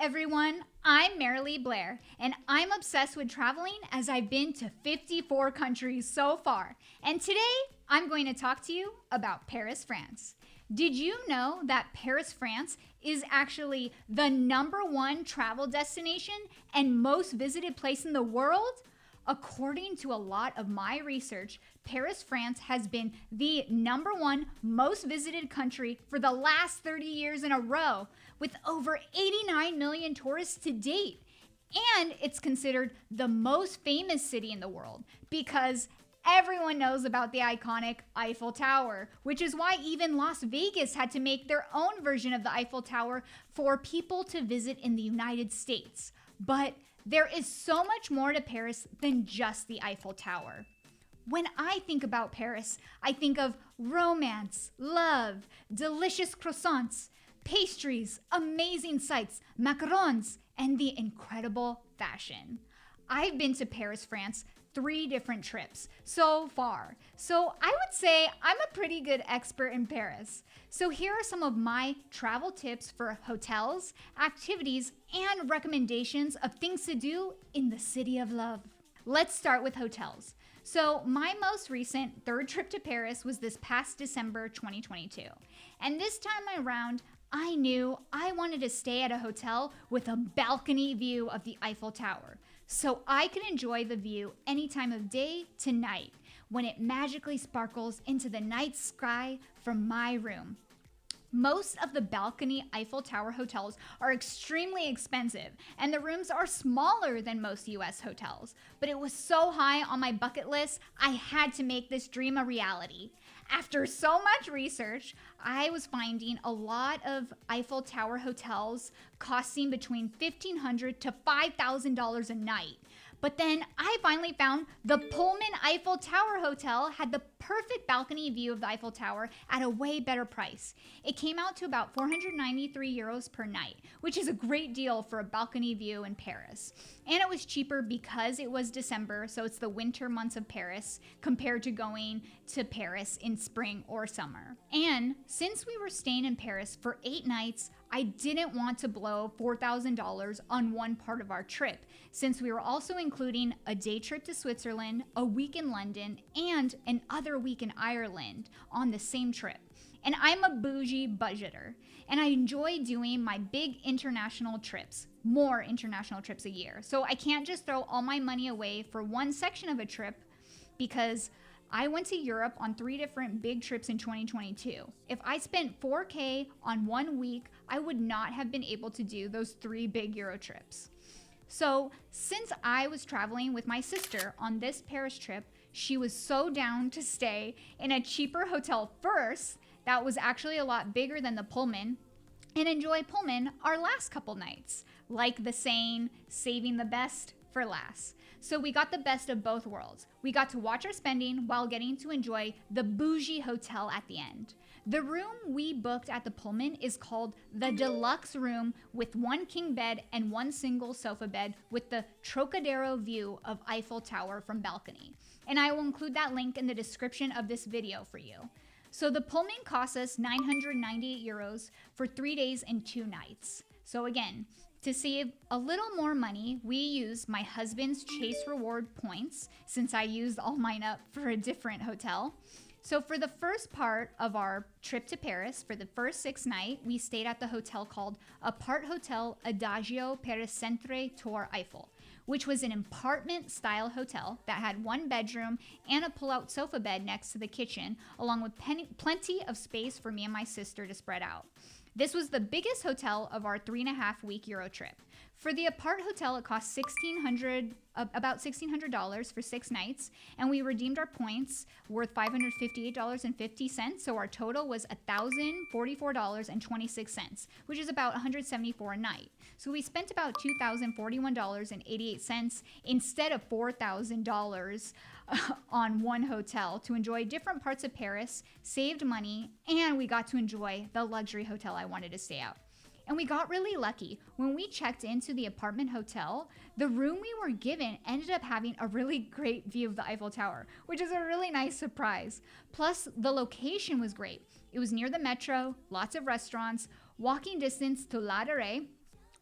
everyone, I'm Marilee Blair, and I'm obsessed with traveling as I've been to 54 countries so far. And today, I'm going to talk to you about Paris, France. Did you know that Paris, France is actually the #1 travel destination and most visited place in the world? According to a lot of my research, Paris, France has been the #1 most visited country for the last 30 years in a row, with over 89 million tourists to date. And it's considered the most famous city in the world because everyone knows about the iconic Eiffel Tower, which is why even Las Vegas had to make their own version of the Eiffel Tower for people to visit in the United States. But there is so much more to Paris than just the Eiffel Tower. When I think about Paris, I think of romance, love, delicious croissants, pastries, amazing sights, macarons, and the incredible fashion. I've been to Paris, France 3 different trips so far. So I would say I'm a pretty good expert in Paris. So here are some of my travel tips for hotels, activities, and recommendations of things to do in the city of love. Let's start with hotels. So my most recent 3rd trip to Paris was this past December 2022. And this time around, I knew I wanted to stay at a hotel with a balcony view of the Eiffel Tower, so I could enjoy the view any time of day to night when it magically sparkles into the night sky from my room. Most of the balcony Eiffel Tower hotels are extremely expensive, and the rooms are smaller than most US hotels. But it was so high on my bucket list, I had to make this dream a reality. After so much research, I was finding a lot of Eiffel Tower hotels costing between $1,500 to $5,000 a night. But then I finally found the Pullman Eiffel Tower Hotel had the perfect balcony view of the Eiffel Tower at a way better price. It came out to about 493 euros per night, which is a great deal for a balcony view in Paris. And it was cheaper because it was December, so it's the winter months of Paris, compared to going to Paris in spring or summer. And since we were staying in Paris for 8 nights, I didn't want to blow $4,000 on one part of our trip, since we were also including a day trip to Switzerland, a week in London, and another week in Ireland on the same trip. And I'm a bougie budgeter, and I enjoy doing my big international trips, more international trips a year. So I can't just throw all my money away for one section of a trip, because I went to Europe on 3 different big trips in 2022. If I spent $4,000 on 1 week, I would not have been able to do those 3 big Euro trips. So since I was traveling with my sister on this Paris trip, she was so down to stay in a cheaper hotel first that was actually a lot bigger than the Pullman, and enjoy Pullman our last couple nights. Like the saying, saving the best for last. So we got the best of both worlds. We got to watch our spending while getting to enjoy the bougie hotel at the end. The room we booked at the Pullman is called the Deluxe Room, with 1 king bed and 1 single sofa bed with the Trocadero view of Eiffel Tower from balcony. And I will include that link in the description of this video for you. So the Pullman cost us 998 euros for 3 days and 2 nights. So again, to save a little more money, we used my husband's Chase Reward points, since I used all mine up for a different hotel. So for the first part of our trip to Paris, for the first 6 nights, we stayed at the hotel called Apart Hotel Adagio per il Centre Tour Eiffel, which was an apartment-style hotel that had 1 bedroom and a pull-out sofa bed next to the kitchen, along with plenty of space for me and my sister to spread out. This was the biggest hotel of our 3.5-week Euro trip. For the Apart Hotel, it cost about $1,600 for 6 nights, and we redeemed our points worth $558.50, so our total was $1,044.26, which is about $174 a night. So we spent about $2,041.88 instead of $4,000 on one hotel to enjoy different parts of Paris, saved money, and we got to enjoy the luxury hotel I wanted to stay at. And we got really lucky. When we checked into the apartment hotel, the room we were given ended up having a really great view of the Eiffel Tower, which is a really nice surprise. Plus, the location was great. It was near the metro, lots of restaurants, walking distance to La Durée,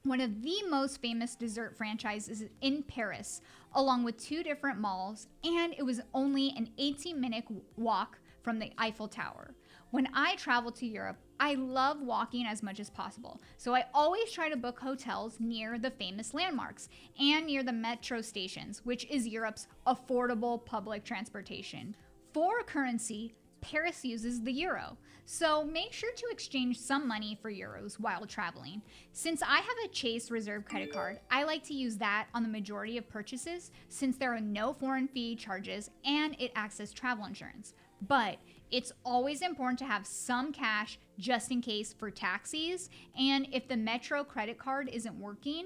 one of the most famous dessert franchises in Paris, along with 2 different malls, and it was only an 18-minute walk from the Eiffel Tower. When I travel to Europe, I love walking as much as possible, so I always try to book hotels near the famous landmarks and near the metro stations, which is Europe's affordable public transportation. For currency, Paris uses the euro, so make sure to exchange some money for euros while traveling. Since I have a Chase Reserve credit card, I like to use that on the majority of purchases since there are no foreign fee charges and it acts as travel insurance. But it's always important to have some cash just in case for taxis, and if the Metro credit card isn't working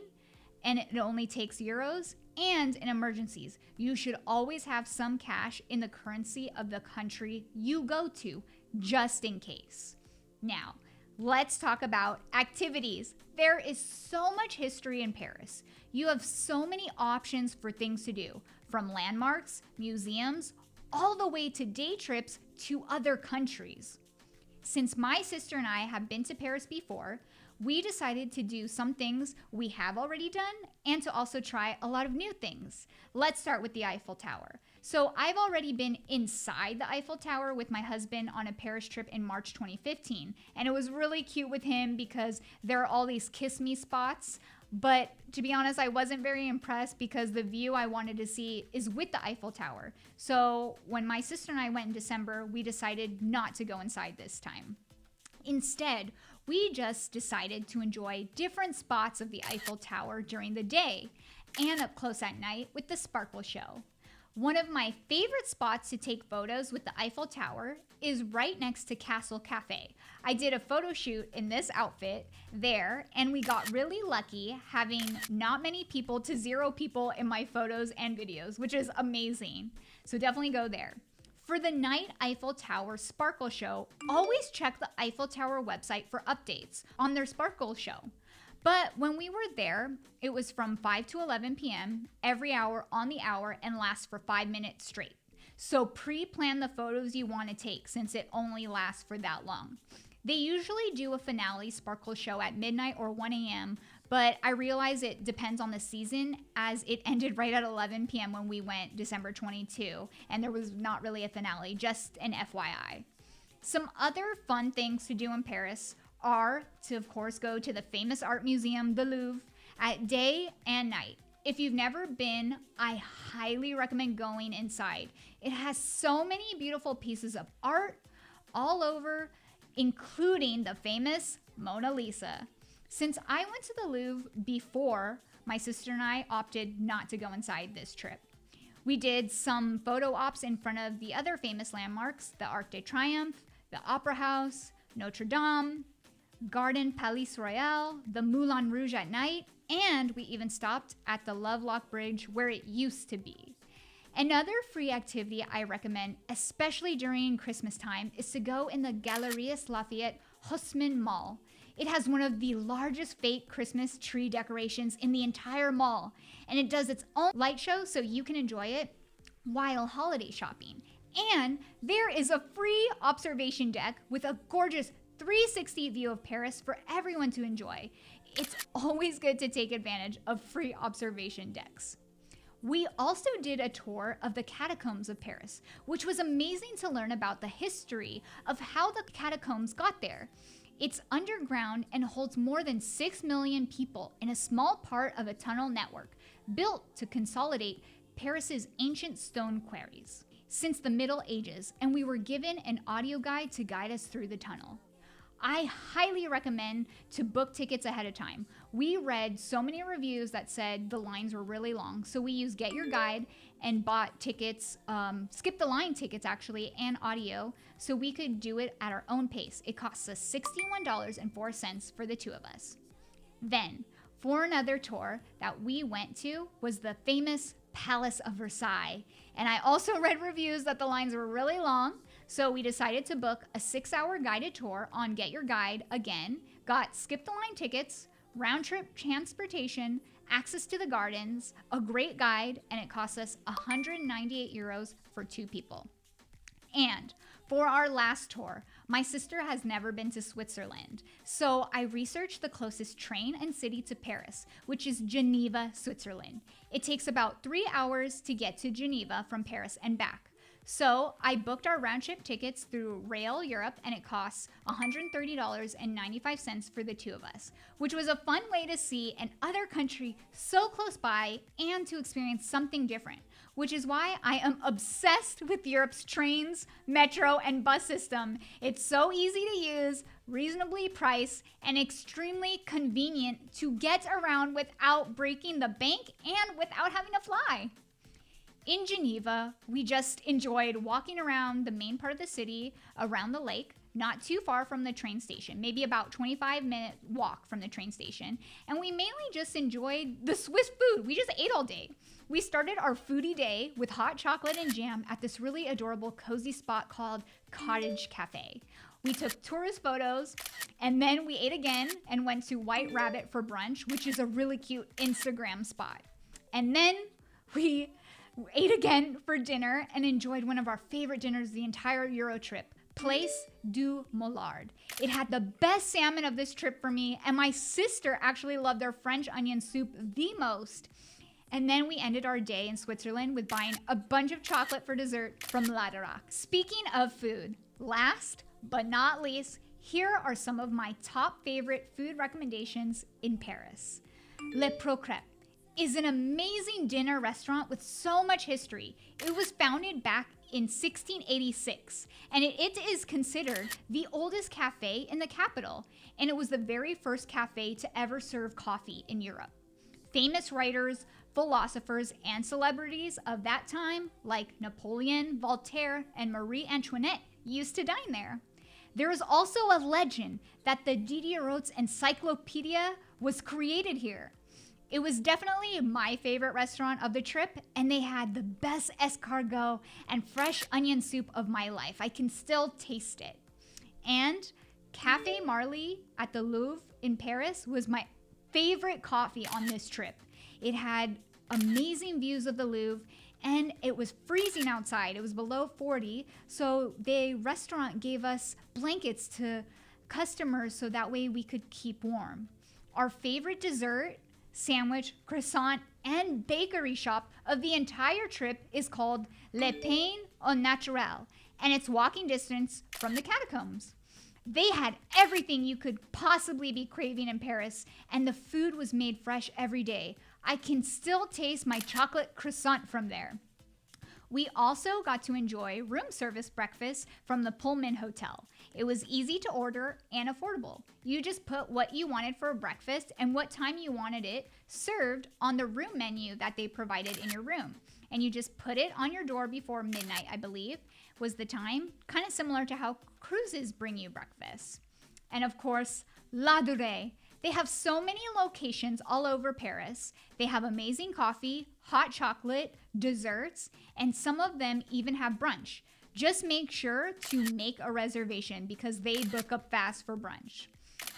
and it only takes euros, and in emergencies, you should always have some cash in the currency of the country you go to, just in case. Now, let's talk about activities. There is so much history in Paris. You have so many options for things to do, from landmarks, museums, all the way to day trips to other countries. Since my sister and I have been to Paris before, we decided to do some things we have already done and to also try a lot of new things. Let's start with the Eiffel Tower. So I've already been inside the Eiffel Tower with my husband on a Paris trip in March 2015, and it was really cute with him because there are all these kiss me spots. But to be honest, I wasn't very impressed because the view I wanted to see is with the Eiffel Tower. So when my sister and I went in December, we decided not to go inside this time. Instead, we just decided to enjoy different spots of the Eiffel Tower during the day and up close at night with the sparkle show. One of my favorite spots to take photos with the Eiffel Tower is right next to Castle Cafe. I did a photo shoot in this outfit there, and we got really lucky having not many people to 0 people in my photos and videos, which is amazing. So definitely go there. For the night Eiffel Tower sparkle show, always check the Eiffel Tower website for updates on their sparkle show. But when we were there, it was from 5 to 11 p.m. every hour on the hour and lasts for 5 minutes straight. So pre-plan the photos you want to take since it only lasts for that long. They usually do a finale sparkle show at midnight or 1 a.m., but I realize it depends on the season as it ended right at 11 p.m. when we went December 22, and there was not really a finale, just an FYI. Some other fun things to do in Paris are to, of course, go to the famous art museum, the Louvre, at day and night. If you've never been, I highly recommend going inside. It has so many beautiful pieces of art all over, including the famous Mona Lisa. Since I went to the Louvre before, my sister and I opted not to go inside this trip. We did some photo ops in front of the other famous landmarks, the Arc de Triomphe, the Opera House, Notre Dame, Garden Palais Royal, the Moulin Rouge at night, and we even stopped at the Lovelock Bridge where it used to be. Another free activity I recommend, especially during Christmas time, is to go in the Galeries Lafayette Haussmann Mall. It has one of the largest fake Christmas tree decorations in the entire mall, and it does its own light show so you can enjoy it while holiday shopping. And there is a free observation deck with a gorgeous 360 view of Paris for everyone to enjoy. It's always good to take advantage of free observation decks. We also did a tour of the catacombs of Paris, which was amazing to learn about the history of how the catacombs got there. It's underground and holds more than 6 million people in a small part of a tunnel network built to consolidate Paris's ancient stone quarries since the Middle Ages, and we were given an audio guide to guide us through the tunnel. I highly recommend to book tickets ahead of time. We read so many reviews that said the lines were really long, so we used Get Your Guide and bought tickets, skip the line tickets actually, and audio, so we could do it at our own pace. It costs us $61.04 for the 2 of us. Then, for another tour that we went to was the famous Palace of Versailles, and I also read reviews that the lines were really long, so we decided to book a 6-hour guided tour on Get Your Guide again, got skip the line tickets, round trip transportation, access to the gardens, a great guide, and it cost us 198 euros for 2 people. And for our last tour, my sister has never been to Switzerland, so I researched the closest train and city to Paris, which is Geneva, Switzerland. It takes about 3 hours to get to Geneva from Paris and back. So I booked our round-trip tickets through Rail Europe, and it costs $130.95 for the two of us, which was a fun way to see an other country so close by and to experience something different, which is why I am obsessed with Europe's trains, metro, and bus system. It's so easy to use, reasonably priced, and extremely convenient to get around without breaking the bank and without having to fly. In Geneva, we just enjoyed walking around the main part of the city, around the lake, not too far from the train station, maybe about 25-minute walk from the train station. And we mainly just enjoyed the Swiss food. We just ate all day. We started our foodie day with hot chocolate and jam at this really adorable cozy spot called Cottage Cafe. We took tourist photos, and then we ate again and went to White Rabbit for brunch, which is a really cute Instagram spot. And then we ate again for dinner and enjoyed one of our favorite dinners the entire Euro trip, Place du Mollard. It had the best salmon of this trip for me, and my sister actually loved their French onion soup the most. And then we ended our day in Switzerland with buying a bunch of chocolate for dessert from Laderac. Speaking of food, last but not least, here are some of my top favorite food recommendations in Paris. Le Procrep is an amazing dinner restaurant with so much history. It was founded back in 1686, and it is considered the oldest cafe in the capital, and it was the very first cafe to ever serve coffee in Europe. Famous writers, philosophers, and celebrities of that time, like Napoleon, Voltaire, and Marie Antoinette, used to dine there. There is also a legend that the Diderot's Encyclopedia was created here. It was definitely my favorite restaurant of the trip, and they had the best escargot and fresh onion soup of my life. I can still taste it. And Café Marly at the Louvre in Paris was my favorite coffee on this trip. It had amazing views of the Louvre, and it was freezing outside. It was below 40, so the restaurant gave us blankets to customers so that way we could keep warm. Our favorite dessert, sandwich, croissant, and bakery shop of the entire trip is called Le Pain au Naturel, and it's walking distance from the catacombs. They had everything you could possibly be craving in Paris, and the food was made fresh every day. I can still taste my chocolate croissant from there. We also got to enjoy room service breakfast from the Pullman Hotel. It was easy to order and affordable. You just put what you wanted for breakfast and what time you wanted it served on the room menu that they provided in your room. And you just put it on your door before midnight, I believe, was the time. Kind of similar to how cruises bring you breakfast. And of course, La Durée. They have so many locations all over Paris. They have amazing coffee, hot chocolate, desserts, and some of them even have brunch. Just make sure to make a reservation because they book up fast for brunch.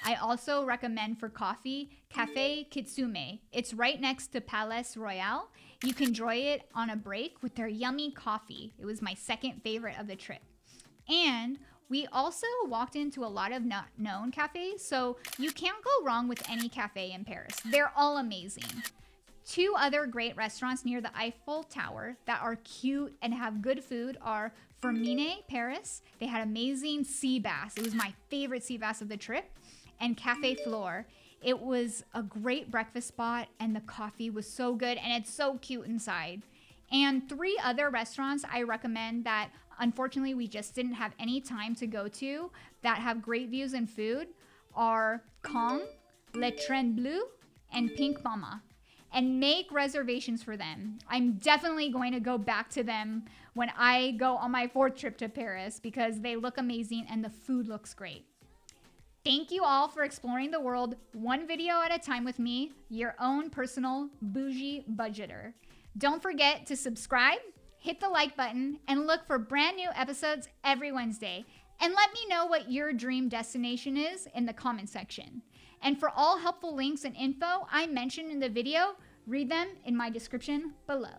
I also recommend for coffee, Café Kitsume. It's right next to Palais Royal. You can enjoy it on a break with their yummy coffee. It was my second favorite of the trip. And we also walked into a lot of not known cafes, so you can't go wrong with any cafe in Paris. They're all amazing. Two other great restaurants near the Eiffel Tower that are cute and have good food are Fermine Paris. They had amazing sea bass. It was my favorite sea bass of the trip. And Café Flore. It was a great breakfast spot, and the coffee was so good, and it's so cute inside. And three other restaurants I recommend that unfortunately we just didn't have any time to go to that have great views and food are Kong, Le Train Bleu, and Pink Mama. And make reservations for them. I'm definitely going to go back to them when I go on my 4th trip to Paris because they look amazing and the food looks great. Thank you all for exploring the world one video at a time with me, your own personal bougie budgeter. Don't forget to subscribe, hit the like button, and look for brand new episodes every Wednesday. And let me know what your dream destination is in the comment section. And for all helpful links and info I mentioned in the video, read them in my description below.